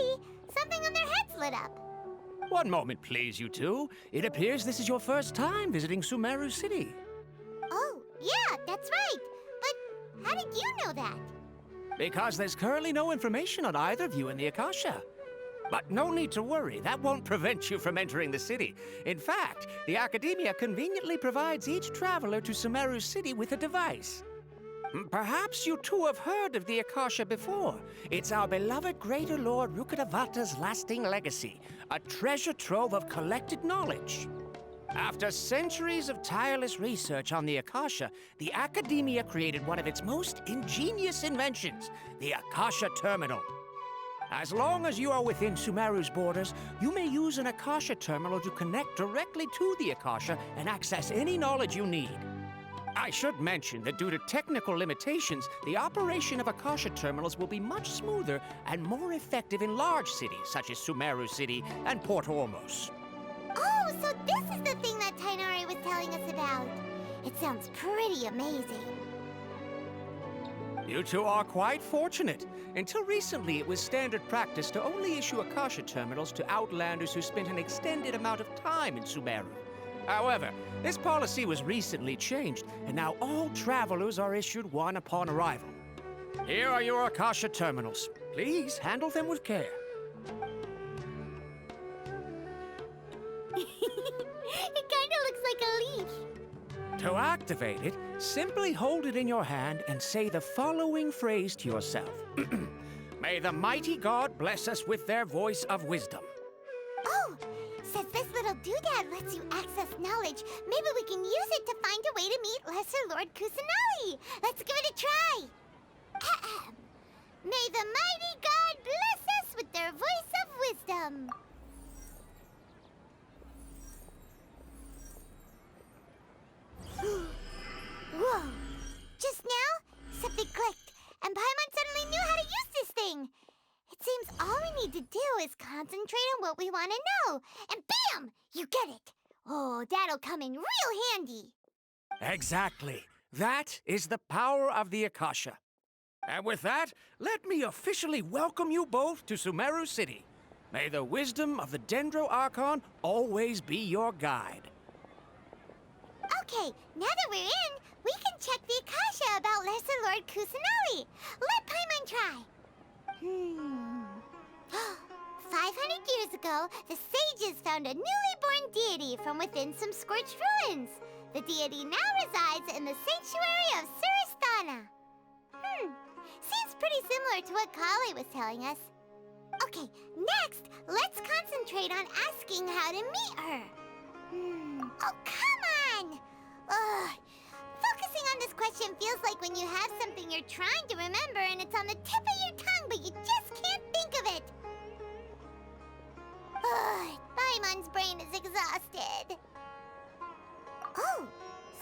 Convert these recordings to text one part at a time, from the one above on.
city, something on their heads lit up. One moment, please, you two. It appears this is your first time visiting Sumeru City. Oh, yeah, that's right. But how did you know that? Because there's currently no information on either of you in the Akasha. But no need to worry, that won't prevent you from entering the city. In fact, the Academia conveniently provides each traveler to Sumeru City with a device. Perhaps you two have heard of the Akasha before. It's our beloved Greater Lord Rukkhadevata's lasting legacy, a treasure trove of collected knowledge. After centuries of tireless research on the Akasha, the Academia created one of its most ingenious inventions, the Akasha Terminal. As long as you are within Sumeru's borders, you may use an Akasha terminal to connect directly to the Akasha and access any knowledge you need. I should mention that due to technical limitations, the operation of Akasha terminals will be much smoother and more effective in large cities such as Sumeru City and Port Ormos. Oh, so this is the thing that Tainari was telling us about. It sounds pretty amazing. You two are quite fortunate. Until recently, it was standard practice to only issue Akasha terminals to outlanders who spent an extended amount of time in Sumeru. However, this policy was recently changed, and now all travelers are issued one upon arrival. Here are your Akasha terminals. Please handle them with care. It kinda looks like a leaf. To activate it, simply hold it in your hand and say the following phrase to yourself. May the mighty God bless us with their voice of wisdom. Oh, since this little doodad lets you access knowledge, maybe we can use it to find a way to meet Lesser Lord Kusanali. Let's give it a try. Ahem. May the mighty God bless us with their voice of wisdom. Whoa! Just now, something clicked, and Paimon suddenly knew how to use this thing. It seems all we need to do is concentrate on what we want to know, and bam! You get it! Oh, that'll come in real handy. Exactly. That is the power of the Akasha. And with that, let me officially welcome you both to Sumeru City. May the wisdom of the Dendro Archon always be your guide. Okay, now that we're in, we can check the Akasha about Lesser Lord Kusanali. Let Paimon try. 500 years ago, the sages found a newly born deity from within some scorched ruins. The deity now resides in the sanctuary of Suristana. Seems pretty similar to what Kali was telling us. Okay, next, let's concentrate on asking how to meet her. Oh, come on! Ugh. Focusing on this question feels like when you have something you're trying to remember and it's on the tip of your tongue, but you just can't think of it. Ugh, Paimon's brain is exhausted. Oh,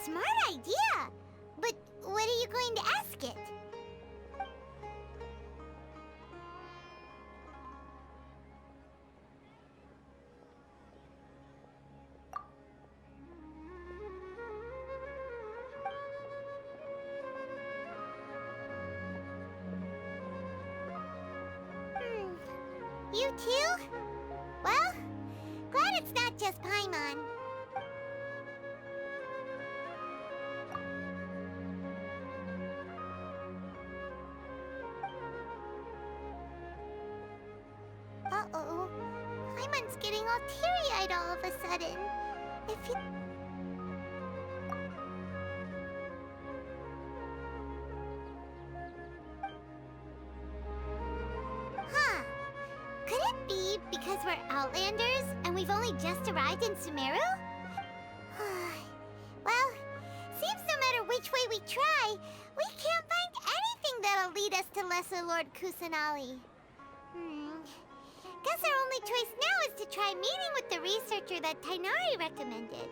smart idea. But what are you going to ask it? You too? Well, glad it's not just Paimon. Uh-oh. Paimon's getting all teary-eyed all of a sudden. If you... Huh. Could it be because we're Outlanders and we've only just arrived in Sumeru? Well, seems no matter which way we try, we can't find anything that'll lead us to Lesser Lord Kusanali. Guess our only choice now is to try meeting with the researcher that Tainari recommended.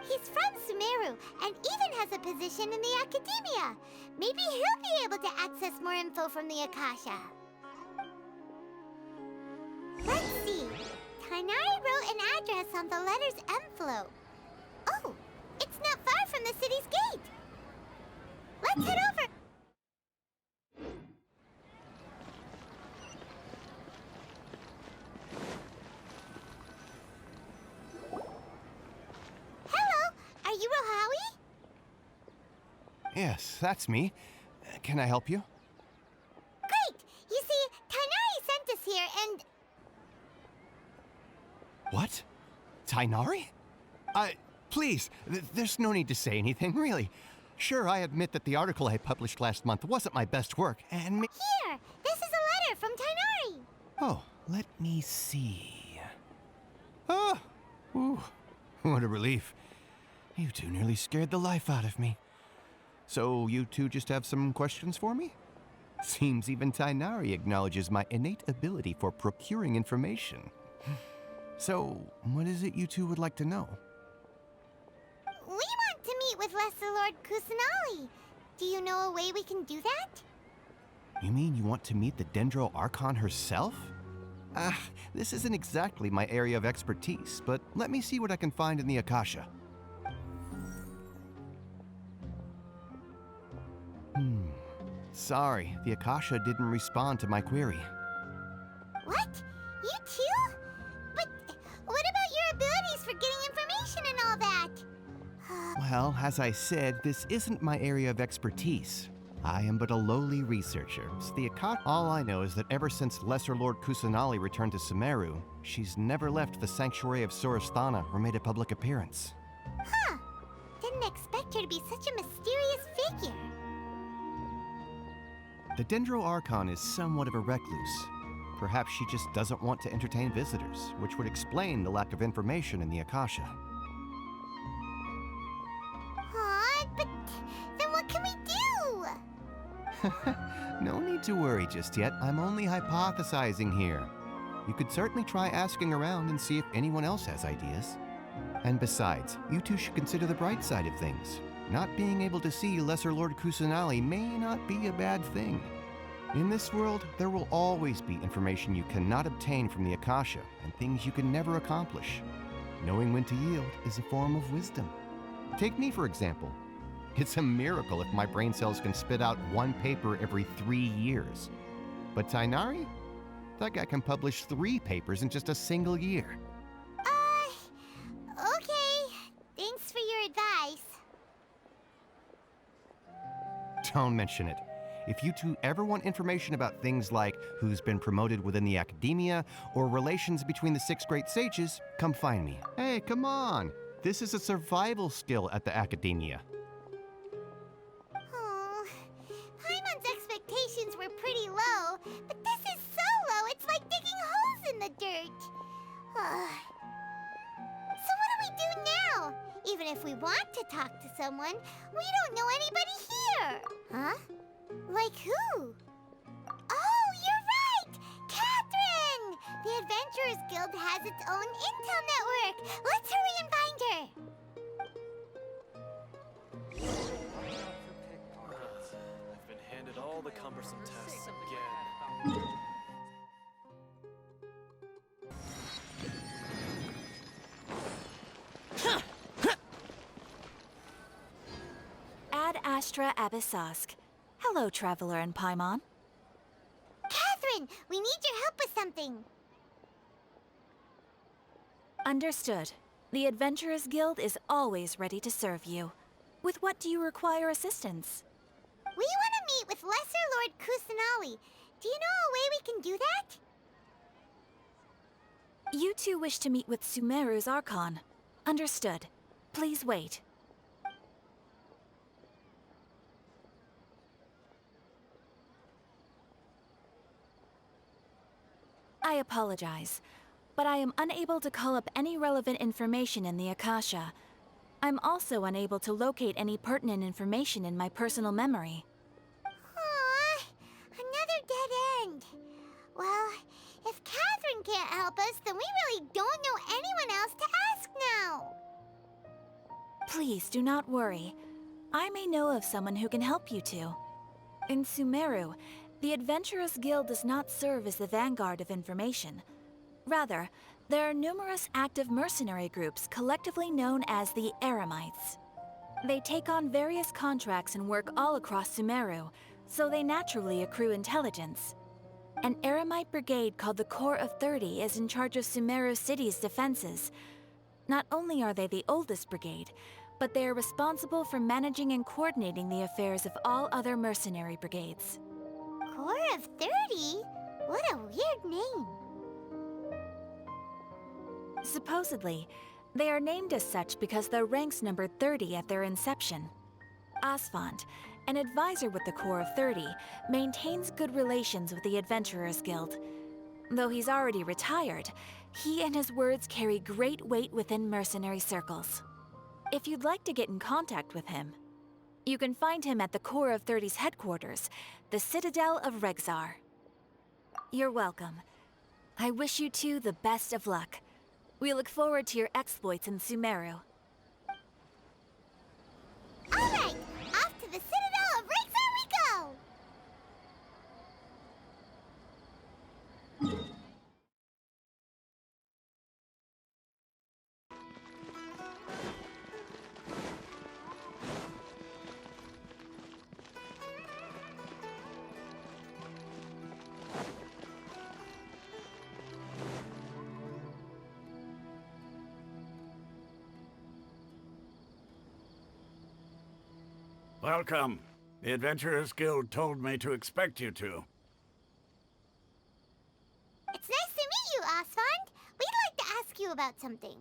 He's from Sumeru and even has a position in the Academia. Maybe he'll be able to access more info from the Akasha. Let's see. Tainari wrote an address on the letter's envelope. Oh, it's not far from the city's gate. Let's head over. Yes, that's me. Can I help you? Great! You see, Tainari sent us here and... What? Tainari? Please, there's no need to say anything, really. Sure, I admit that the article I published last month wasn't my best work, and Here! This is a letter from Tainari! Oh, let me see. Oh! Ooh, what a relief. You two nearly scared the life out of me. So, you two just have some questions for me? Seems even Tainari acknowledges my innate ability for procuring information. So, what is it you two would like to know? We want to meet with Lesser Lord Kusanali. Do you know a way we can do that? You mean you want to meet the Dendro Archon herself? This isn't exactly my area of expertise, but let me see what I can find in the Akasha. Sorry, the Akasha didn't respond to my query. What? You too? But what about your abilities for getting information and all that? Well, as I said, this isn't my area of expertise. I am but a lowly researcher, so the Akasha... All I know is that ever since Lesser Lord Kusanali returned to Sumeru, she's never left the Sanctuary of Sorasthana or made a public appearance. Huh. Didn't expect her to be such a mysterious figure. The Dendro Archon is somewhat of a recluse. Perhaps she just doesn't want to entertain visitors, which would explain the lack of information in the Akasha. Aw, but then what can we do? No need to worry just yet. I'm only hypothesizing here. You could certainly try asking around and see if anyone else has ideas. And besides, you two should consider the bright side of things. Not being able to see Lesser Lord Kusanali may not be a bad thing. In this world, there will always be information you cannot obtain from the Akasha and things you can never accomplish. Knowing when to yield is a form of wisdom. Take me, for example. It's a miracle if my brain cells can spit out one paper every 3 years. But Tainari? That guy can publish 3 papers in just a single year. Okay. Thanks for your advice. Don't mention it. If you two ever want information about things like who's been promoted within the academia or relations between the 6 great sages, come find me. Hey, come on! This is a survival skill at the academia. Oh, Paimon's expectations were pretty low, but this is so low it's like digging holes in the dirt. So what do we do now? Even if we want to talk to someone, we don't know anybody here. Huh? Like who? Oh, you're right! Catherine! The Adventurers Guild has its own intel network. Let's hurry and find her. I've been handed all the cumbersome tests again. Ad Astra Abyssosk. Hello, Traveler in Paimon. Catherine, we need your help with something. Understood. The Adventurers Guild is always ready to serve you. With what do you require assistance? We want to meet with Lesser Lord Kusanali. Do you know a way we can do that? You two wish to meet with Sumeru's Archon. Understood. Please wait. I apologize, but I am unable to call up any relevant information in the Akasha. I'm also unable to locate any pertinent information in my personal memory. Aww, another dead end. Well, if Catherine can't help us, then we really don't know anyone else to ask now. Please do not worry. I may know of someone who can help you two. In Sumeru, the Adventurers Guild does not serve as the vanguard of information. Rather, there are numerous active mercenary groups collectively known as the Eremites. They take on various contracts and work all across Sumeru, so they naturally accrue intelligence. An Eremite brigade called the Corps of 30 is in charge of Sumeru City's defenses. Not only are they the oldest brigade, but they are responsible for managing and coordinating the affairs of all other mercenary brigades. Corps of 30? What a weird name. Supposedly, they are named as such because their ranks numbered 30 at their inception. Asfand, an advisor with the Corps of 30, maintains good relations with the Adventurers Guild. Though he's already retired, he and his words carry great weight within mercenary circles. If you'd like to get in contact with him, you can find him at the Corps of 30's headquarters, the Citadel of Rexar. You're welcome. I wish you two the best of luck. We look forward to your exploits in Sumeru. All right, off to the Citadel of Rexar we go! Welcome. The Adventurers Guild told me to expect you two. It's nice to meet you, Asfand. We'd like to ask you about something.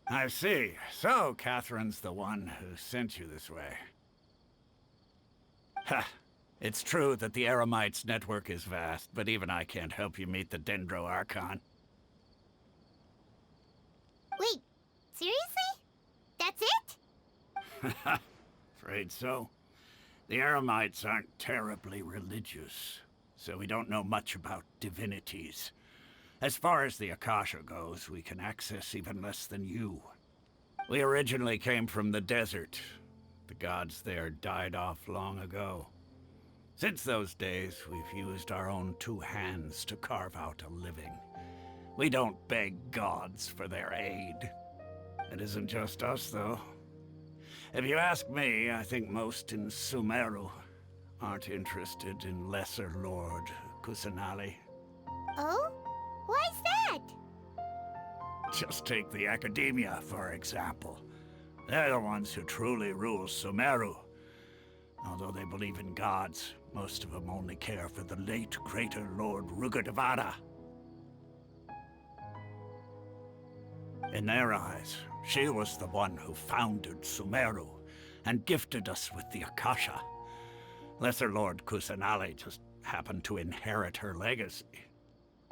I see. So, Catherine's the one who sent you this way. Ha! It's true that the Eremites' network is vast, but even I can't help you meet the Dendro Archon. Wait, seriously? That's it? Afraid so. The Eremites aren't terribly religious, so we don't know much about divinities. As far as the Akasha goes, we can access even less than you. We originally came from the desert. The gods there died off long ago. Since those days, we've used our own two hands to carve out a living. We don't beg gods for their aid. It isn't just us, though. If you ask me, I think most in Sumeru aren't interested in Lesser Lord Kusanali. Oh? Why's that? Just take the Academia, for example. They're the ones who truly rule Sumeru. Although they believe in gods, most of them only care for the late Greater Lord Rugadavada. In their eyes, she was the one who founded Sumeru and gifted us with the Akasha. Lesser Lord Kusanali just happened to inherit her legacy.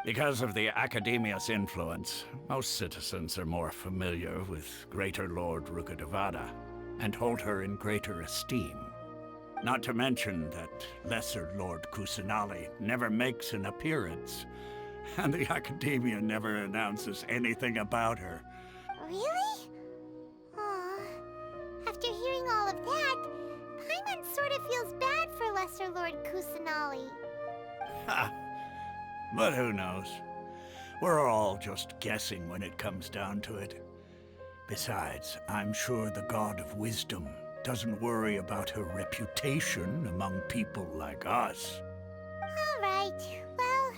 Because of the Academia's influence, most citizens are more familiar with Greater Lord Rugadavada and hold her in greater esteem. Not to mention that Lesser Lord Kusanali never makes an appearance, and the Academia never announces anything about her. Really? Aw. After hearing all of that, Paimon sort of feels bad for Lesser Lord Kusanali. Ha! But who knows? We're all just guessing when it comes down to it. Besides, I'm sure the God of Wisdom doesn't worry about her reputation among people like us. All right. Well,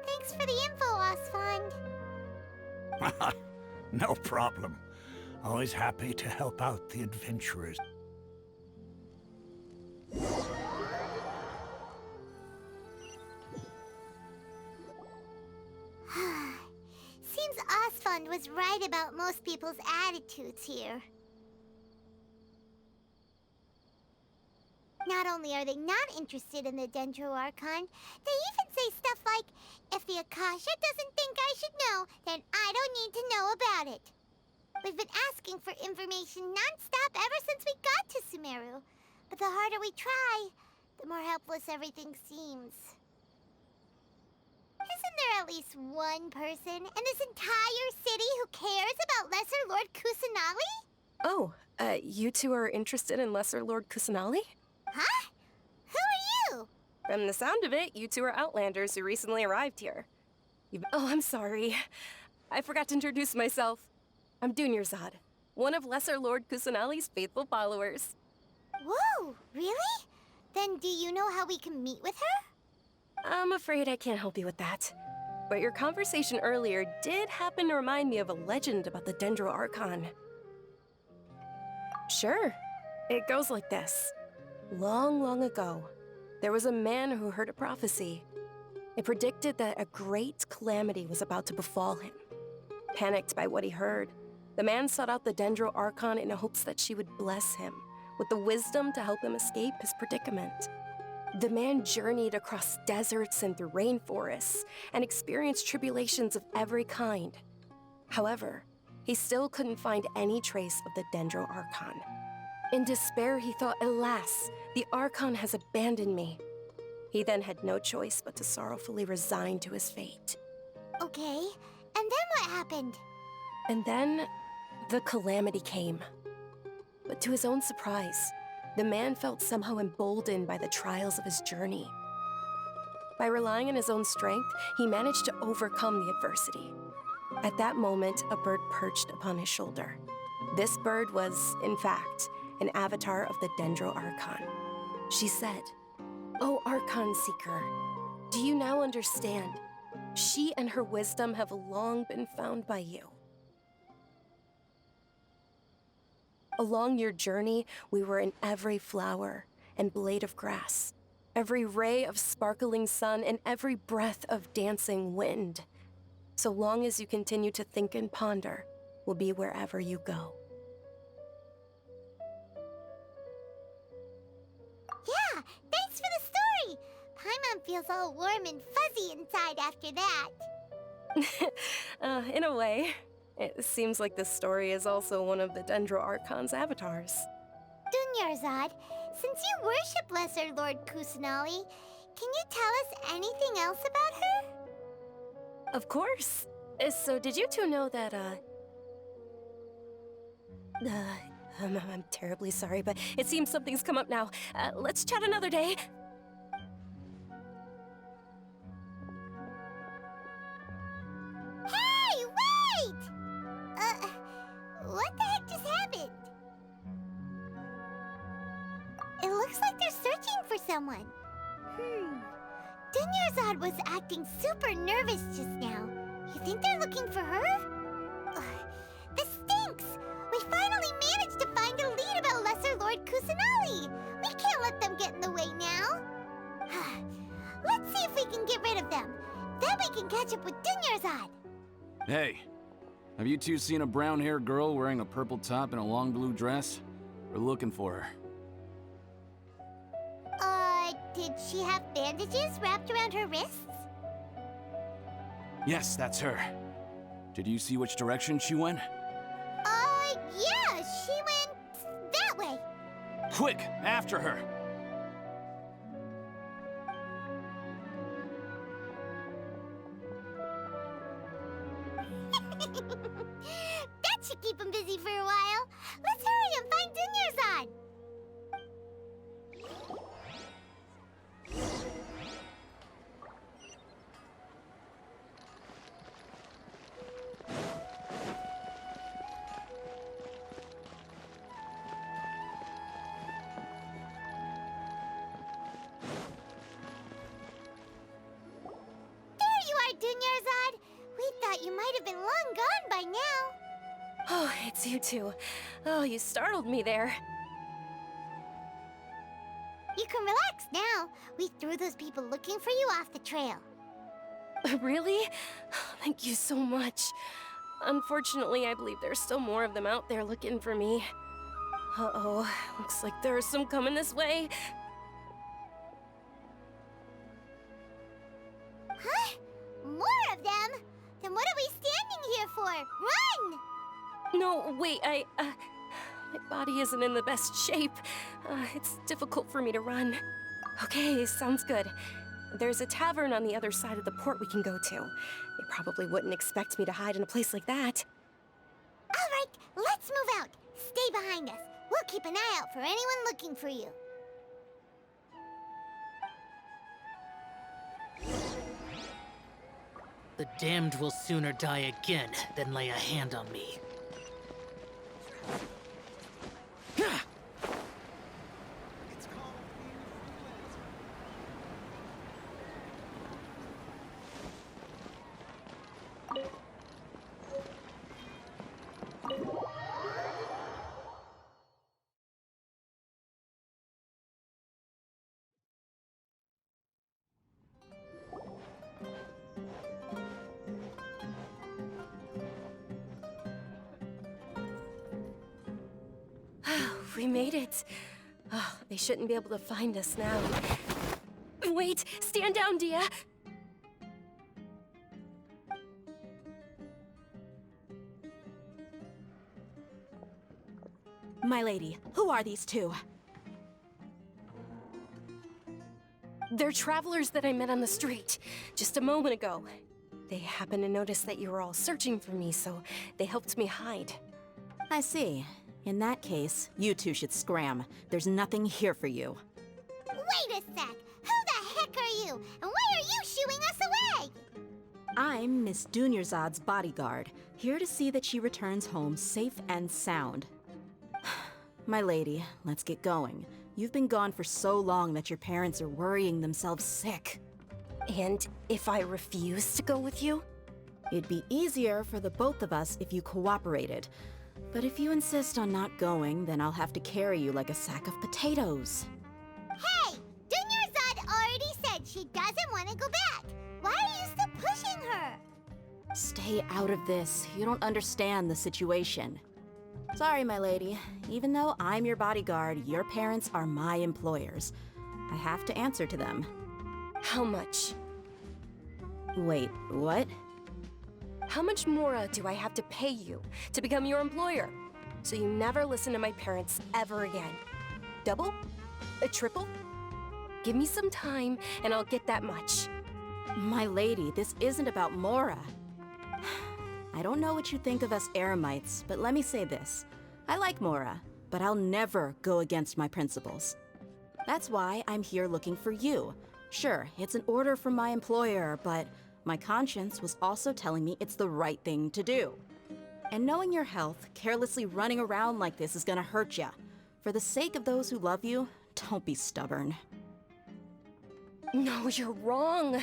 thanks for the info, Asfand. No problem. Always happy to help out the adventurers. Seems Asfand was right about most people's attitudes here. Not only are they not interested in the Dendro Archon, they even say stuff like, if the Akasha doesn't think I should know, then I don't need to know about it. We've been asking for information non-stop ever since we got to Sumeru. But the harder we try, the more helpless everything seems. Isn't there at least one person in this entire city who cares about Lesser Lord Kusanali? Oh, you two are interested in Lesser Lord Kusanali? Huh? Who are you? From the sound of it, you two are Outlanders who recently arrived here. Oh, I'm sorry. I forgot to introduce myself. I'm Dunyarzad, one of Lesser Lord Kusanali's faithful followers. Whoa, really? Then do you know how we can meet with her? I'm afraid I can't help you with that. But your conversation earlier did happen to remind me of a legend about the Dendro Archon. Sure. It goes like this. Long, long ago, there was a man who heard a prophecy. It predicted that a great calamity was about to befall him. Panicked by what he heard, the man sought out the Dendro Archon in hopes that she would bless him with the wisdom to help him escape his predicament. The man journeyed across deserts and through rainforests and experienced tribulations of every kind. However, he still couldn't find any trace of the Dendro Archon. In despair, he thought, alas, the Archon has abandoned me. He then had no choice but to sorrowfully resign to his fate. Okay, and then what happened? And then, the calamity came. But to his own surprise, the man felt somehow emboldened by the trials of his journey. By relying on his own strength, he managed to overcome the adversity. At that moment, a bird perched upon his shoulder. This bird was, in fact, an avatar of the Dendro Archon. She said, "O Archon Seeker, do you now understand? She and her wisdom have long been found by you. Along your journey, we were in every flower and blade of grass, every ray of sparkling sun, and every breath of dancing wind. So long as you continue to think and ponder, we'll be wherever you go." Yeah, thanks for the story! Paimon feels all warm and fuzzy inside after that. In a way. It seems like this story is also one of the Dendro Archon's avatars. Dunyarzad, since you worship Lesser Lord Kusanali, can you tell us anything else about her? Of course. So did you two know that, I'm terribly sorry, but it seems something's come up now. Let's chat another day. Hey, wait! What the heck just happened? It looks like they're searching for someone. Dunyarzad was acting super nervous just now. You think they're looking for her? Ugh, this stinks! We finally managed to find a lead about Lesser Lord Kusanali! We can't let them get in the way now! Let's see if we can get rid of them. Then we can catch up with Dunyarzad! Hey, have you two seen a brown-haired girl wearing a purple top and a long blue dress? We're looking for her. Did she have bandages wrapped around her wrists? Yes, that's her. Did you see which direction she went? Yeah, she went that way. Quick, after her! That should keep him busy for a while. Let's hurry and find Dunyarzad. Dunyarzad, we thought you might have been long gone by now. Oh, it's you two. Oh, you startled me there. You can relax now. We threw those people looking for you off the trail. Really? Thank you so much. Unfortunately, I believe there's still more of them out there looking for me. Uh-oh, looks like there are some coming this way. Huh? More of them? Then what are we standing here for? Run! No, wait, my body isn't in the best shape. It's difficult for me to run. Okay, sounds good. There's a tavern on the other side of the port we can go to. They probably wouldn't expect me to hide in a place like that. All right, let's move out. Stay behind us. We'll keep an eye out for anyone looking for you. The damned will sooner die again than lay a hand on me. we made it. Oh, they shouldn't be able to find us now. Wait, stand down, Dia. My lady, who are these two? They're travelers that I met on the street just a moment ago. They happened to notice that you were all searching for me, so they helped me hide. I see. In that case, you two should scram. There's nothing here for you. Wait a sec! Who the heck are you? And why are you shooing us away? I'm Miss Dunyarzad's bodyguard, here to see that she returns home safe and sound. My lady, let's get going. You've been gone for so long that your parents are worrying themselves sick. And if I refuse to go with you? It'd be easier for the both of us if you cooperated. But if you insist on not going, then I'll have to carry you like a sack of potatoes. Hey! Dunyarzad already said she doesn't want to go back. Why are you still pushing her? Stay out of this. You don't understand the situation. Sorry, my lady. Even though I'm your bodyguard, your parents are my employers. I have to answer to them. How much? Wait, what? How much more do I have to pay you to become your employer? So you never listen to my parents ever again. Double? A triple? Give me some time and I'll get that much. My lady, this isn't about Mora. I don't know what you think of us Eremites, but let me say this. I like Mora, but I'll never go against my principles. That's why I'm here looking for you. Sure, it's an order from my employer, but my conscience was also telling me it's the right thing to do. And knowing your health, carelessly running around like this is gonna hurt ya. For the sake of those who love you, don't be stubborn. No, you're wrong.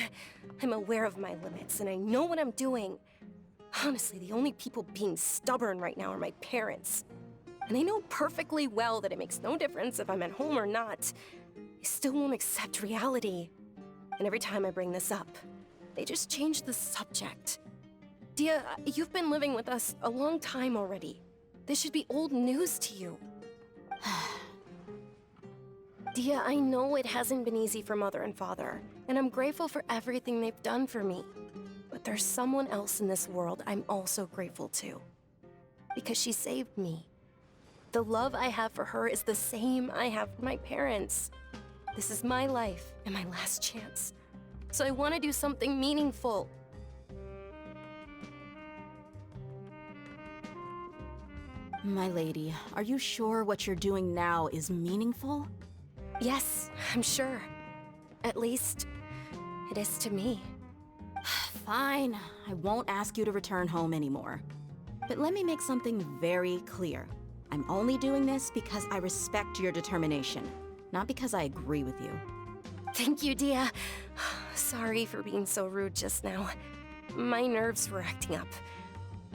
I'm aware of my limits and I know what I'm doing. Honestly, the only people being stubborn right now are my parents. And they know perfectly well that it makes no difference if I'm at home or not. They still won't accept reality. And every time I bring this up, they just change the subject. Dia, you've been living with us a long time already. This should be old news to you. Dia, I know it hasn't been easy for Mother and Father, and I'm grateful for everything they've done for me. But there's someone else in this world I'm also grateful to. Because she saved me. The love I have for her is the same I have for my parents. This is my life and my last chance. So I want to do something meaningful. My lady, are you sure what you're doing now is meaningful? Yes, I'm sure. At least, it is to me. Fine, I won't ask you to return home anymore. But let me make something very clear. I'm only doing this because I respect your determination, not because I agree with you. Thank you, Dia. Sorry for being so rude just now. My nerves were acting up.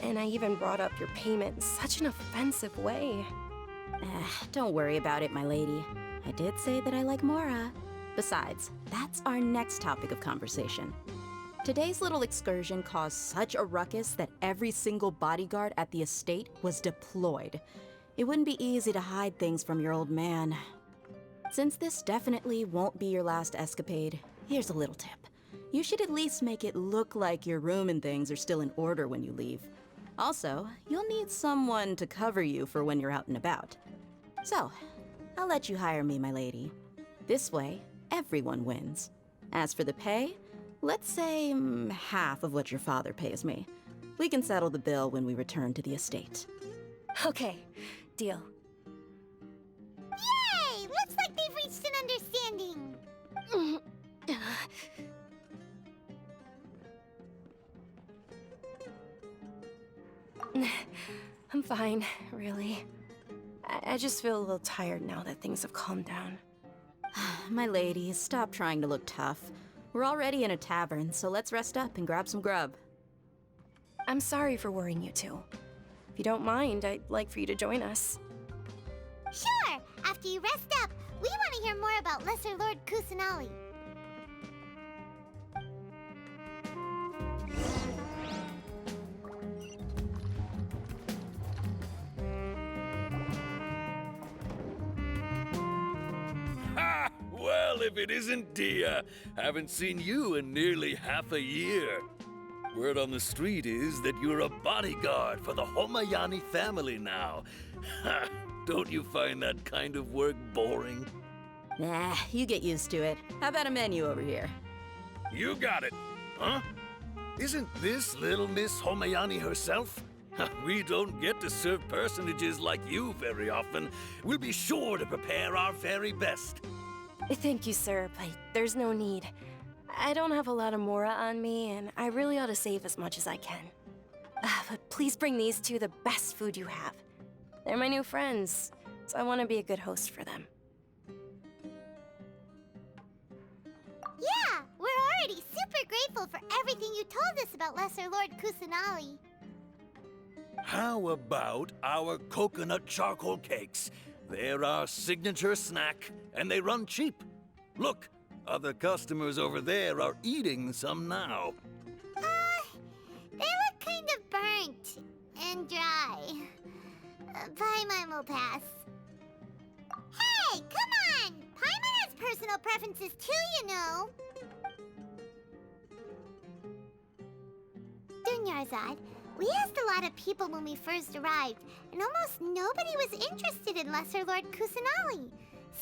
And I even brought up your payment in such an offensive way. Don't worry about it, my lady. I did say that I like Mora. Besides, that's our next topic of conversation. Today's little excursion caused such a ruckus that every single bodyguard at the estate was deployed. It wouldn't be easy to hide things from your old man. Since this definitely won't be your last escapade, here's a little tip. You should at least make it look like your room and things are still in order when you leave. Also, you'll need someone to cover you for when you're out and about. So, I'll let you hire me, my lady. This way, everyone wins. As for the pay, let's say half of what your father pays me. We can settle the bill when we return to the estate. Okay, deal. Yay! Looks like they've reached an understanding. I'm fine, really. I just feel a little tired now that things have calmed down. My lady, stop trying to look tough. We're already in a tavern, so let's rest up and grab some grub. I'm sorry for worrying you two. If you don't mind, I'd like for you to join us. Sure! After you rest up, we want to hear more about Lesser Lord Kusanali. Well, if it isn't Dia. Haven't seen you in nearly half a year. Word on the street is that you're a bodyguard for the Homayani family now. Ha! Don't you find that kind of work boring? Nah, you get used to it. How about a menu over here? You got it. Huh? Isn't this little Miss Homayani herself? We don't get to serve personages like you very often. We'll be sure to prepare our very best. Thank you, sir, but there's no need. I don't have a lot of Mora on me, and I really ought to save as much as I can. But please bring these two the best food you have. They're my new friends, so I want to be a good host for them. Yeah, we're already super grateful for everything you told us about Lesser Lord Kusanali. How about our coconut charcoal cakes? They're our signature snack, and they run cheap. Look, other customers over there are eating some now. They look kind of burnt and dry. Paimon will pass. Hey, come on! Paimon has personal preferences too, you know. Dunyarzad, we asked a lot of people when we first arrived, and almost nobody was interested in Lesser Lord Kusanali.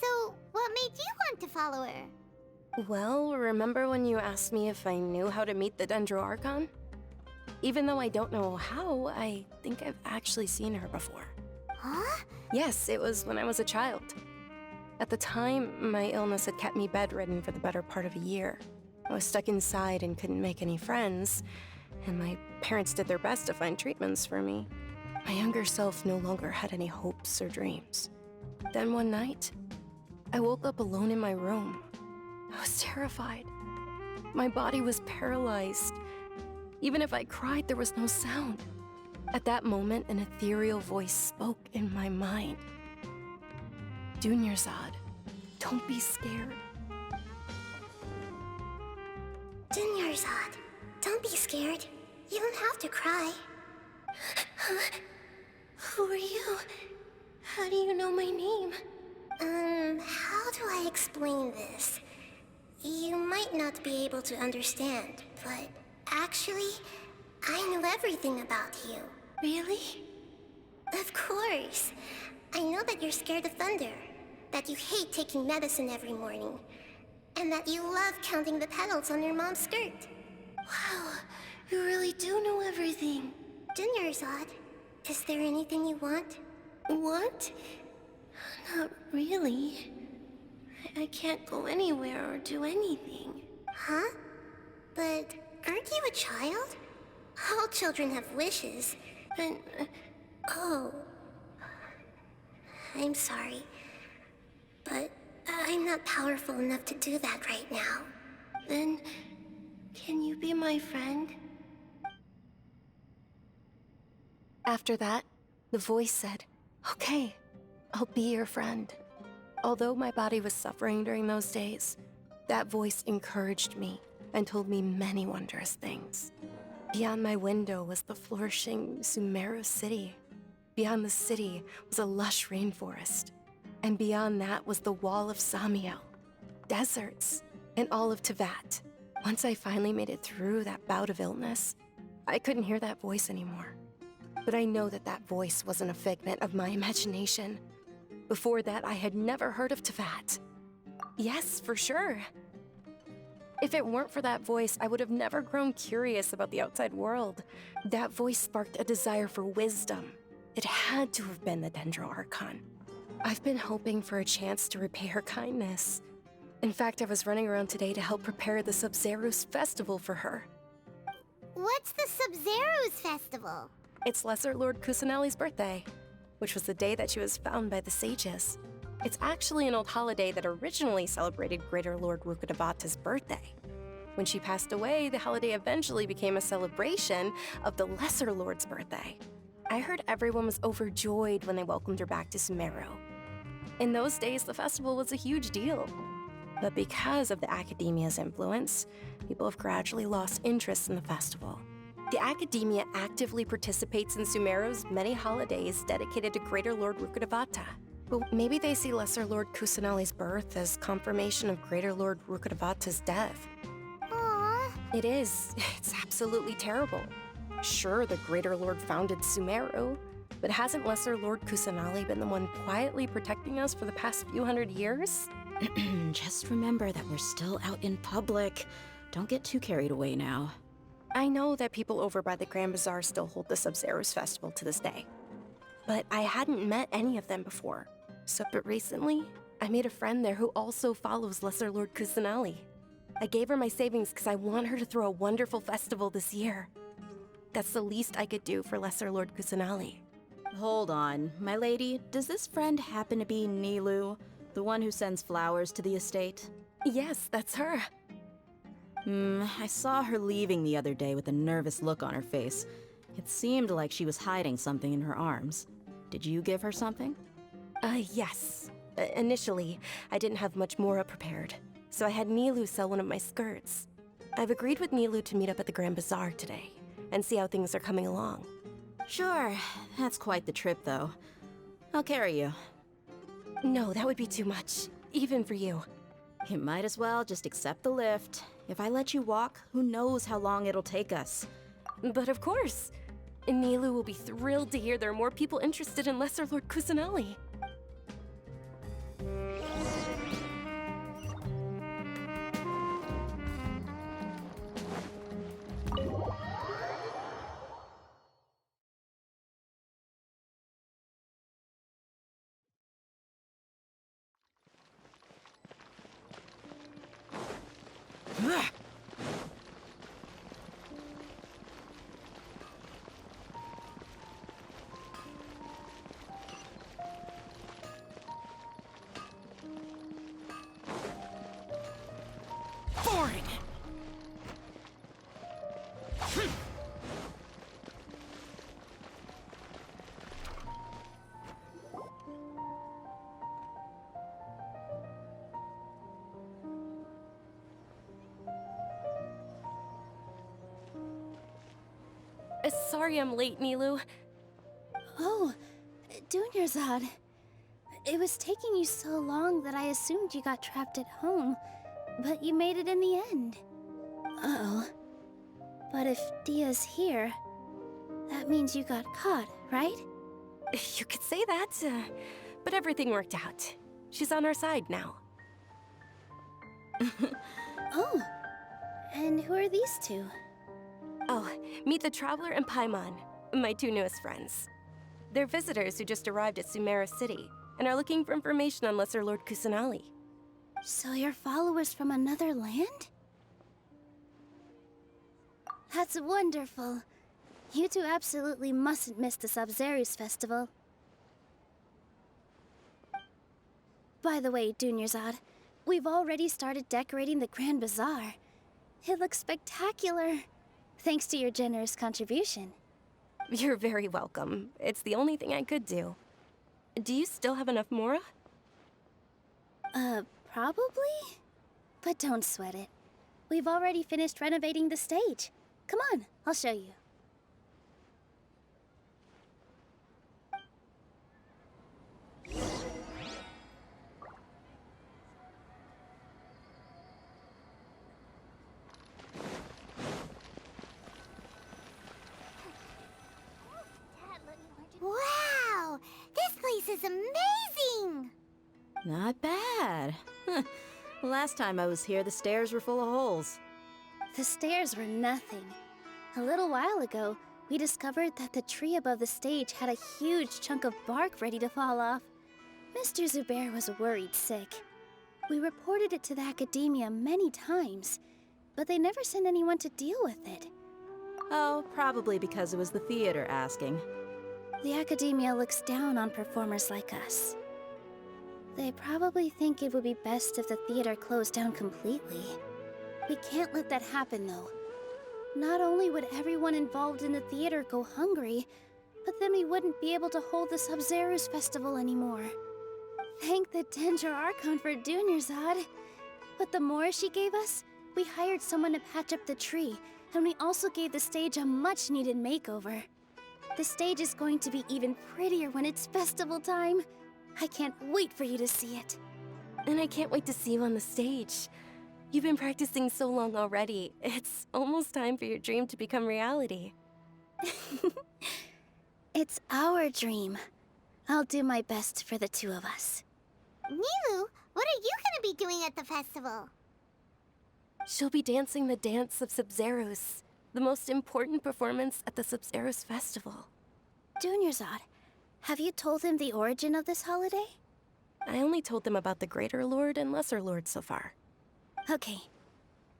So, what made you want to follow her? Well, remember when you asked me if I knew how to meet the Dendro Archon? Even though I don't know how, I think I've actually seen her before. Huh? Yes, it was when I was a child. At the time, my illness had kept me bedridden for the better part of a year. I was stuck inside and couldn't make any friends, and my parents did their best to find treatments for me. My younger self no longer had any hopes or dreams. Then one night, I woke up alone in my room. I was terrified. My body was paralyzed. Even if I cried, there was no sound. At that moment, an ethereal voice spoke in my mind. Dunyarzad, don't be scared. Dunyarzad, don't be scared. You don't have to cry. Who are you? How do you know my name? How do I explain this? You might not be able to understand, but actually, I know everything about you. Really? Of course. I know that you're scared of thunder, that you hate taking medicine every morning, and that you love counting the petals on your mom's skirt. Wow, you really do know everything. Dunyarzad, is there anything you want? Want? Not really. I can't go anywhere or do anything. Huh? But aren't you a child? All children have wishes, and... oh... I'm sorry, but I'm not powerful enough to do that right now. Then, can you be my friend? After that, the voice said, "Okay, I'll be your friend." Although my body was suffering during those days, that voice encouraged me and told me many wondrous things. Beyond my window was the flourishing Sumeru city. Beyond the city was a lush rainforest. And beyond that was the wall of Samiel, deserts, and all of Tevat. Once I finally made it through that bout of illness, I couldn't hear that voice anymore. But I know that that voice wasn't a figment of my imagination. Before that, I had never heard of Tevat. Yes, for sure. If it weren't for that voice, I would have never grown curious about the outside world. That voice sparked a desire for wisdom. It had to have been the Dendro Archon. I've been hoping for a chance to repay her kindness. In fact, I was running around today to help prepare the Sub-Zero's festival for her. What's the Sub-Zero's festival? It's Lesser Lord Kusanali's birthday, which was the day that she was found by the sages. It's actually an old holiday that originally celebrated Greater Lord Rukkhadevata's birthday. When she passed away, the holiday eventually became a celebration of the Lesser Lord's birthday. I heard everyone was overjoyed when they welcomed her back to Sumeru. In those days, the festival was a huge deal. But because of the Academia's influence, people have gradually lost interest in the festival. The Academia actively participates in Sumeru's many holidays dedicated to Greater Lord Rukkhadevata. But maybe they see Lesser Lord Kusanali's birth as confirmation of Greater Lord Rukkhadevata's death. Aww. It is. It's absolutely terrible. Sure, the Greater Lord founded Sumeru, but hasn't Lesser Lord Kusanali been the one quietly protecting us for the past few hundred years? Just remember that we're still out in public. Don't get too carried away now. I know that people over by the Grand Bazaar still hold the Sub-Zero's festival to this day, but I hadn't met any of them before. But recently, I made a friend there who also follows Lesser Lord Kusanali. I gave her my savings because I want her to throw a wonderful festival this year. That's the least I could do for Lesser Lord Kusanali. Hold on, my lady. Does this friend happen to be Nilou, the one who sends flowers to the estate? Yes, that's her. I saw her leaving the other day with a nervous look on her face. It seemed like she was hiding something in her arms. Did you give her something? Yes. Initially, I didn't have much Mora prepared, so I had Nilou sell one of my skirts. I've agreed with Nilou to meet up at the Grand Bazaar today, and see how things are coming along. Sure. That's quite the trip, though. I'll carry you. No, that would be too much, even for you. You might as well just accept the lift. If I let you walk, who knows how long it'll take us. But of course. Nilou will be thrilled to hear there are more people interested in Lesser Lord Kusanali. Boring! Sorry I'm late, Nilou. Oh, Dunyarzad. It was taking you so long that I assumed you got trapped at home, but you made it in the end. Uh-oh. But if Dia's here, that means you got caught, right? You could say that, but everything worked out. She's on our side now. Oh, and who are these two? Oh, meet the Traveler and Paimon, my two newest friends. They're visitors who just arrived at Sumeru City and are looking for information on Lesser Lord Kusanali. So you're followers from another land? That's wonderful. You two absolutely mustn't miss the Sub-Zero's festival. By the way, Dunyarzad, we've already started decorating the Grand Bazaar. It looks spectacular. Thanks to your generous contribution. You're very welcome. It's the only thing I could do. Do you still have enough Mora? Probably? But don't sweat it. We've already finished renovating the stage. Come on, I'll show you. Wow! This place is amazing! Not bad. Last time I was here, the stairs were full of holes. The stairs were nothing. A little while ago, we discovered that the tree above the stage had a huge chunk of bark ready to fall off. Mr. Zubair was worried sick. We reported it to the academia many times, but they never sent anyone to deal with it. Oh, probably because it was the theater asking. The academia looks down on performers like us. They probably think it would be best if the theater closed down completely. We can't let that happen, though. Not only would everyone involved in the theater go hungry, but then we wouldn't be able to hold the Sub-Zero's festival anymore. Thank the Dendra Archon for Dunyarzad. With the Mora she gave us, we hired someone to patch up the tree, and we also gave the stage a much-needed makeover. The stage is going to be even prettier when it's festival time. I can't wait for you to see it. And I can't wait to see you on the stage. You've been practicing so long already. It's almost time for your dream to become reality. It's our dream. I'll do my best for the two of us. Nilou, what are you gonna be doing at the festival? She'll be dancing the dance of Sabzeruz, the most important performance at the Sabzeruz festival. Dunyarzad, have you told him the origin of this holiday? I only told them about the Greater Lord and Lesser Lord so far. Okay.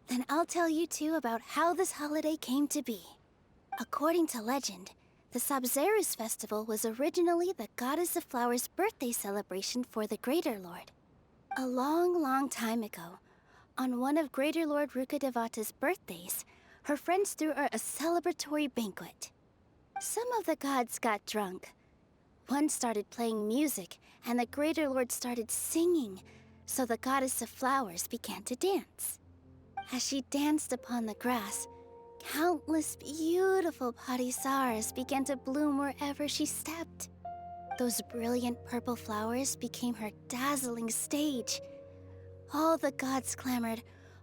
Then I'll tell you two about how this holiday came to be. According to legend, the Sabzeruz festival was originally the Goddess of Flowers' birthday celebration for the Greater Lord. A long, long time ago, on one of Greater Lord Rukkhadevata's birthdays, her friends threw her a celebratory banquet. Some of the gods got drunk. One started playing music, and the Greater Lord started singing, so the Goddess of Flowers began to dance. As she danced upon the grass, countless beautiful parisaras began to bloom wherever she stepped. Those brilliant purple flowers became her dazzling stage. All the gods clamored,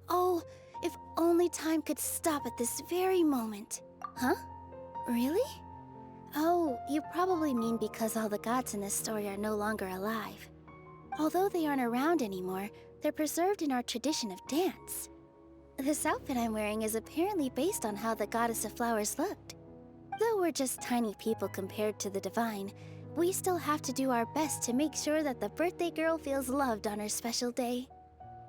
"Oh, if only time could stop at this very moment." Huh? Really? Oh, you probably mean because all the gods in this story are no longer alive. Although they aren't around anymore, they're preserved in our tradition of dance. This outfit I'm wearing is apparently based on how the Goddess of Flowers looked. Though we're just tiny people compared to the divine, we still have to do our best to make sure that the birthday girl feels loved on her special day.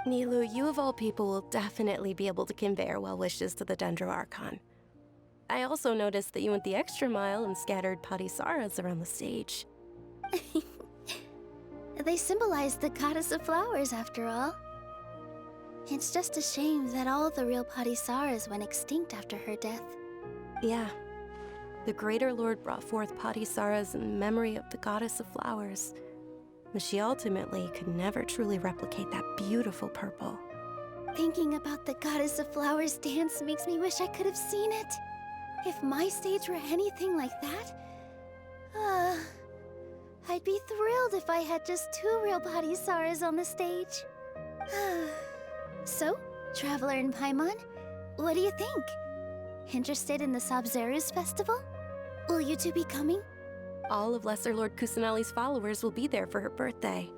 Nilou, you of all people will definitely be able to convey our well wishes to the Dendro Archon. I also noticed that you went the extra mile and scattered parisaras around the stage. They symbolize the Goddess of Flowers, after all. It's just a shame that all the real parisaras went extinct after her death. Yeah. The Greater Lord brought forth parisaras in memory of the Goddess of Flowers. But she ultimately could never truly replicate that beautiful purple. Thinking about the Goddess of Flowers dance makes me wish I could have seen it. If my stage were anything like that, I'd be thrilled if I had just two real parisaras on the stage. So, Traveler and Paimon, what do you think? Interested in the Sabzeruz festival? Will you two be coming? All of Lesser Lord Kusanali's followers will be there for her birthday.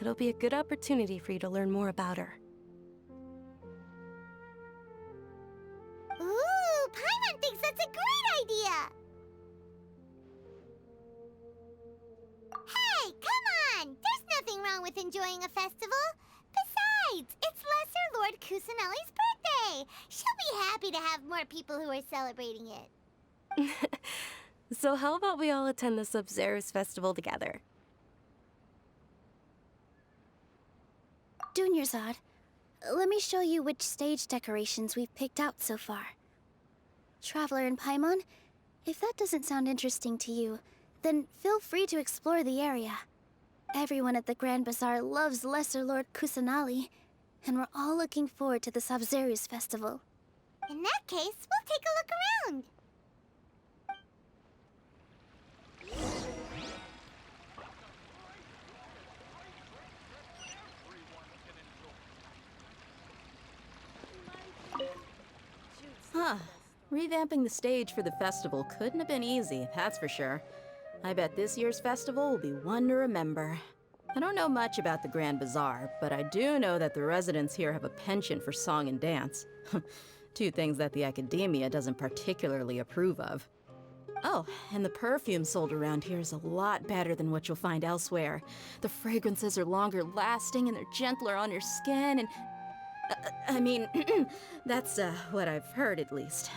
It'll be a good opportunity for you to learn more about her. Ooh, Paimon thinks that's a great idea! Hey, come on! There's nothing wrong with enjoying a festival. Besides, it's Lesser Lord Kusanali's birthday. She'll be happy to have more people who are celebrating it. So how about we all attend the Sabzeruz festival together? Dunyarzad, let me show you which stage decorations we've picked out so far. Traveler and Paimon, if that doesn't sound interesting to you, then feel free to explore the area. Everyone at the Grand Bazaar loves Lesser Lord Kusanali, and we're all looking forward to the Sabzeruz festival. In that case, we'll take a look around. Huh. Revamping the stage for the festival couldn't have been easy, that's for sure. I bet this year's festival will be one to remember. I don't know much about the Grand Bazaar, but I do know that the residents here have a penchant for song and dance. Two things that the academia doesn't particularly approve of. Oh, and the perfume sold around here is a lot better than what you'll find elsewhere. The fragrances are longer lasting and they're gentler on your skin and... I mean, that's what I've heard at least.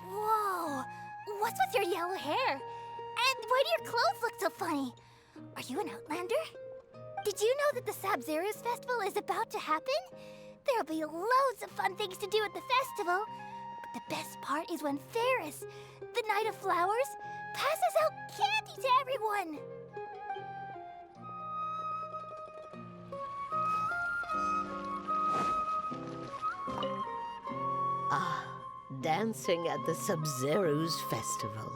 Whoa! What's with your yellow hair? And why do your clothes look so funny? Are you an Outlander? Did you know that the Sabzeruz festival is about to happen? There'll be loads of fun things to do at the festival. But the best part is when Ferris, the Knight of Flowers, passes out candy to everyone! dancing at the Sub-Zero's festival.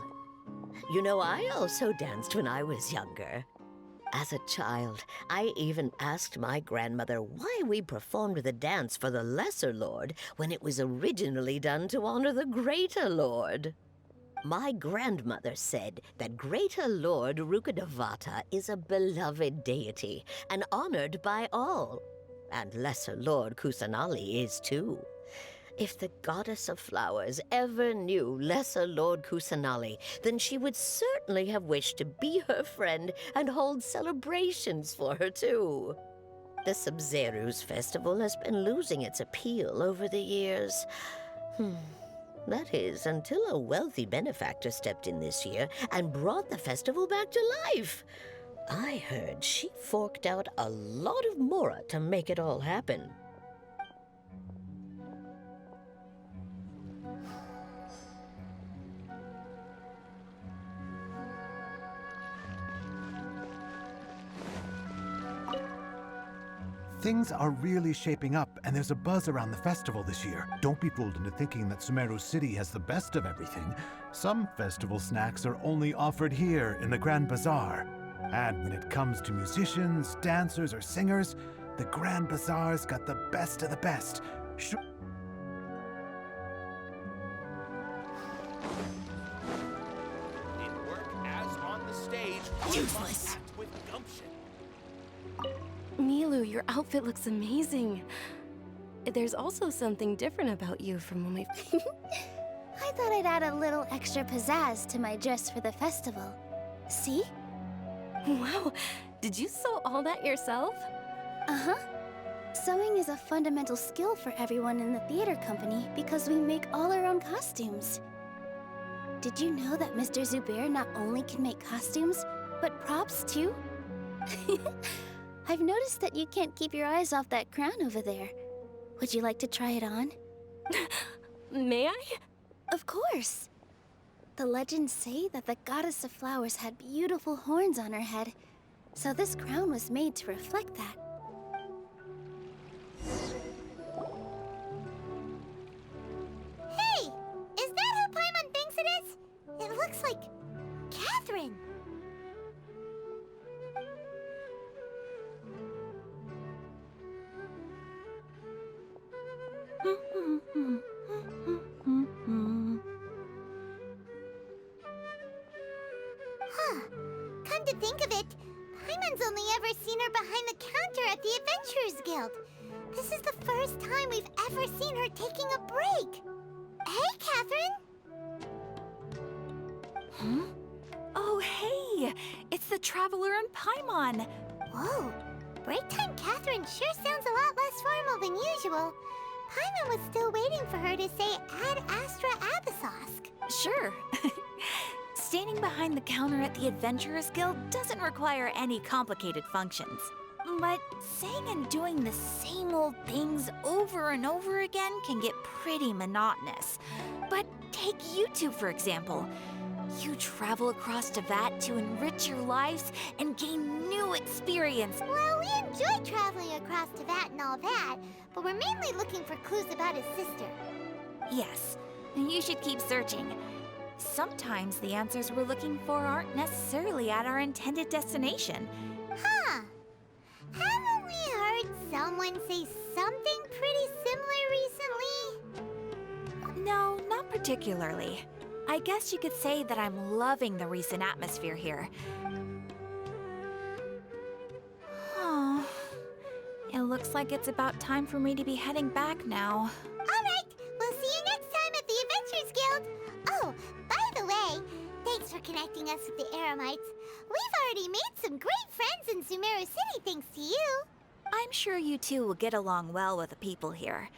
You know, I also danced when I was younger. As a child, I even asked my grandmother why we performed the dance for the Lesser Lord when it was originally done to honor the Greater Lord. My grandmother said that Greater Lord Rukkhadevata is a beloved deity and honored by all. And Lesser Lord Kusanali is too. If the Goddess of Flowers ever knew Lesser Lord Kusanali, then she would certainly have wished to be her friend and hold celebrations for her too. The Sub-Zero's festival has been losing its appeal over the years. That is, until a wealthy benefactor stepped in this year and brought the festival back to life. I heard she forked out a lot of mora to make it all happen. Things are really shaping up, and there's a buzz around the festival this year. Don't be fooled into thinking that Sumeru City has the best of everything. Some festival snacks are only offered here in the Grand Bazaar. And when it comes to musicians, dancers, or singers, the Grand Bazaar's got the best of the best. In work as on the stage, Useless. act with gumption. Milu, your outfit looks amazing. There's also something different about you from when we... I thought I'd add a little extra pizzazz to my dress for the festival. See? Wow, did you sew all that yourself? Uh-huh. Sewing is a fundamental skill for everyone in the theater company because we make all our own costumes. Did you know that Mr. Zubair not only can make costumes, but props too? I've noticed that you can't keep your eyes off that crown over there. Would you like to try it on? May I? Of course. The legends say that the Goddess of Flowers had beautiful horns on her head, so this crown was made to reflect that. Hey! Is that who Paimon thinks it is? It looks like... Catherine! Huh. Come to think of it, Paimon's only ever seen her behind the counter at the Adventurers Guild. This is the first time we've ever seen her taking a break. Hey, Catherine! Huh? Oh, hey! It's the Traveler and Paimon! Whoa, break time Catherine sure sounds a lot less formal than usual. Paimon was still waiting for her to say Ad Astra Abyssosque. Sure. Standing behind the counter at the Adventurers Guild doesn't require any complicated functions. But saying and doing the same old things over and over again can get pretty monotonous. But take you two, for example. You travel across Teyvat to enrich your lives and gain new experience. Well, we enjoy traveling across Teyvat and all that, but we're mainly looking for clues about his sister. Yes, and you should keep searching. Sometimes the answers we're looking for aren't necessarily at our intended destination. Huh. Haven't we heard someone say something pretty similar recently? No, not particularly. I guess you could say that I'm loving the recent atmosphere here. Oh, it looks like it's about time for me to be heading back now. All right, we'll see you next time at the Adventurers Guild. Oh, by the way, thanks for connecting us with the Eremites. We've already made some great friends in Sumeru City thanks to you. I'm sure you two will get along well with the people here.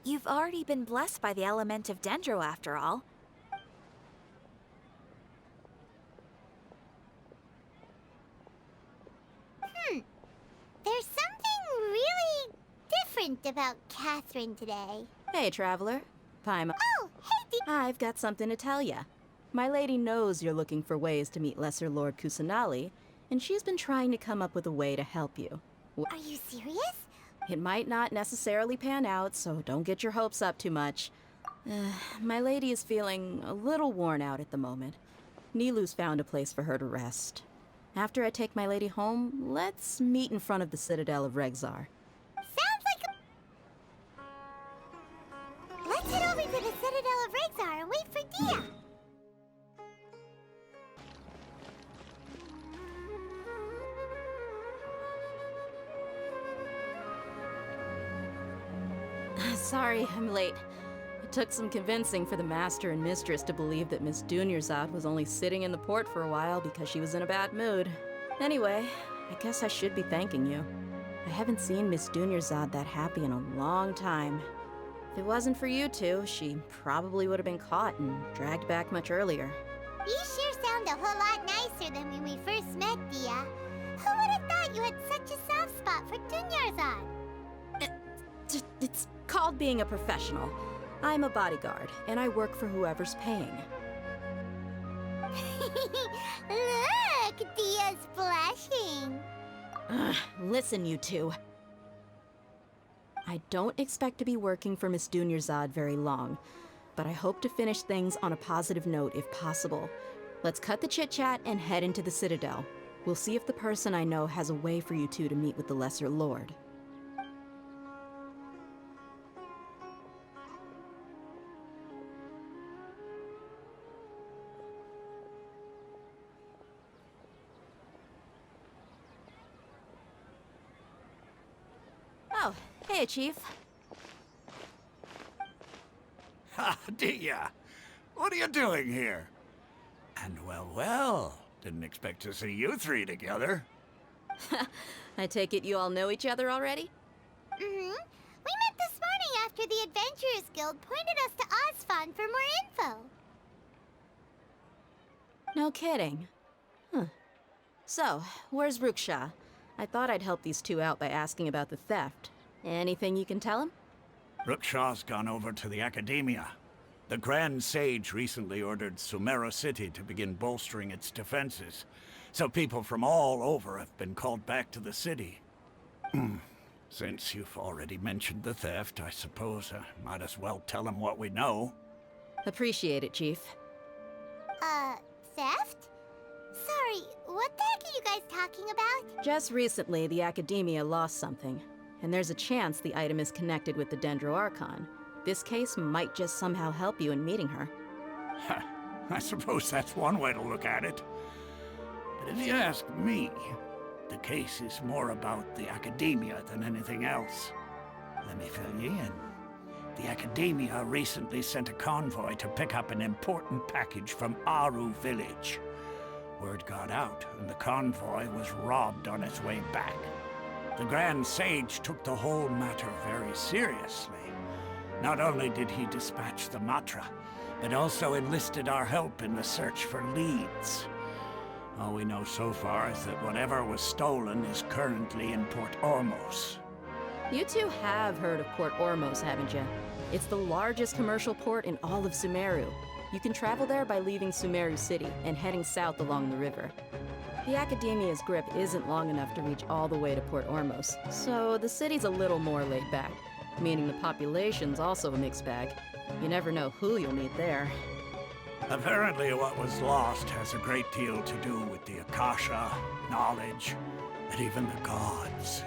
You've already been blessed by the element of Dendro, after all. There's something really different about Catherine today. Hey, Traveler. Paimon. Oh, hey, I've got something to tell ya. My lady knows you're looking for ways to meet Lesser Lord Kusanali, and she's been trying to come up with a way to help you. Are you serious? It might not necessarily pan out, so don't get your hopes up too much. My lady is feeling a little worn out at the moment. Nilu's found a place for her to rest. After I take my lady home, let's meet in front of the Citadel of Regzar. Sounds like a... Let's head over to the Citadel of Regzar and wait for Dia. Sorry, I'm late. It took some convincing for the Master and Mistress to believe that Miss Dunyarzad was only sitting in the port for a while because she was in a bad mood. Anyway, I guess I should be thanking you. I haven't seen Miss Dunyarzad that happy in a long time. If it wasn't for you two, she probably would have been caught and dragged back much earlier. You sure sound a whole lot nicer than when we first met, Dia. Who would have thought you had such a soft spot for Dunyarzad? It's called being a professional. I'm a bodyguard, and I work for whoever's paying. Look, Dia's blushing. Listen, you two. I don't expect to be working for Miss Dunyarzad very long, but I hope to finish things on a positive note if possible. Let's cut the chit-chat and head into the Citadel. We'll see if the person I know has a way for you two to meet with the Lesser Lord. Oh, hey, Chief. Ha, Dia! What are you doing here? And well, didn't expect to see you three together. I take it you all know each other already? We met this morning after the Adventurers Guild pointed us to Osfon for more info. No kidding. Huh. So, where's Ruksha? I thought I'd help these two out by asking about the theft. Anything you can tell him? Ruksha's gone over to the Academia. The Grand Sage recently ordered Sumeru City to begin bolstering its defenses, so people from all over have been called back to the city. Since you've already mentioned the theft, I suppose I might as well tell him what we know. Appreciate it, Chief. Theft? Sorry, what the heck are you guys talking about? Just recently, the Academia lost something, and there's a chance the item is connected with the Dendro Archon. This case might just somehow help you in meeting her. I suppose that's one way to look at it. But if you ask me, the case is more about the Academia than anything else. Let me fill you in. The Academia recently sent a convoy to pick up an important package from Aru village. Word got out, and the convoy was robbed on its way back. The Grand Sage took the whole matter very seriously. Not only did he dispatch the Matra, but also enlisted our help in the search for leads. All we know so far is that whatever was stolen is currently in Port Ormos. You two have heard of Port Ormos, haven't you? It's the largest commercial port in all of Sumeru. You can travel there by leaving Sumeru City and heading south along the river. The Academia's grip isn't long enough to reach all the way to Port Ormos, so the city's a little more laid back, meaning the population's also a mixed bag. You never know who you'll meet there. Apparently what was lost has a great deal to do with the Akasha, knowledge, and even the gods.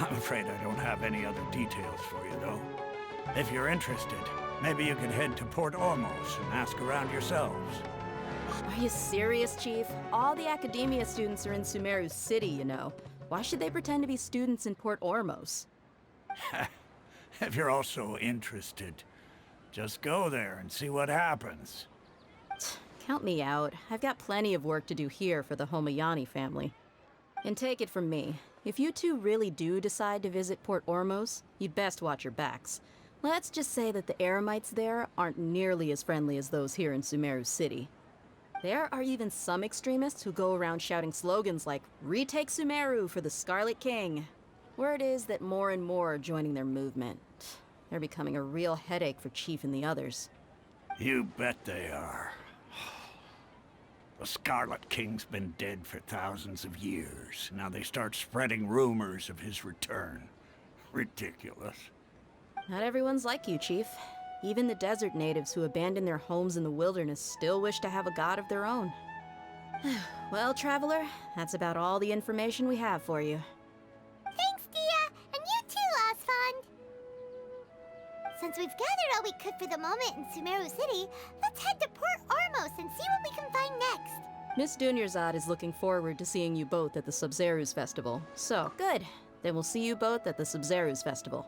I'm afraid I don't have any other details for you, though. If you're interested, maybe you could head to Port Ormos and ask around yourselves. Are you serious, Chief? All the Academia students are in Sumeru City, you know. Why should they pretend to be students in Port Ormos? If you're also interested, just go there and see what happens. Count me out. I've got plenty of work to do here for the Homayani family. And take it from me, if you two really do decide to visit Port Ormos, you'd best watch your backs. Let's just say that the Eremites there aren't nearly as friendly as those here in Sumeru City. There are even some extremists who go around shouting slogans like, "Retake Sumeru for the Scarlet King." Word is that more and more are joining their movement. They're becoming a real headache for Chief and the others. You bet they are. The Scarlet King's been dead for thousands of years. Now they start spreading rumors of his return. Ridiculous. Not everyone's like you, Chief. Even the desert natives who abandoned their homes in the wilderness still wish to have a god of their own. Well, Traveler, that's about all the information we have for you. Thanks, Dia! And you too, Osfond! Since we've gathered all we could for the moment in Sumeru City, let's head to Port Ormos and see what we can find next. Miss Dunyarzad is looking forward to seeing you both at the Sub-Zerus Festival. So, good. Then we'll see you both at the Sub-Zerus Festival.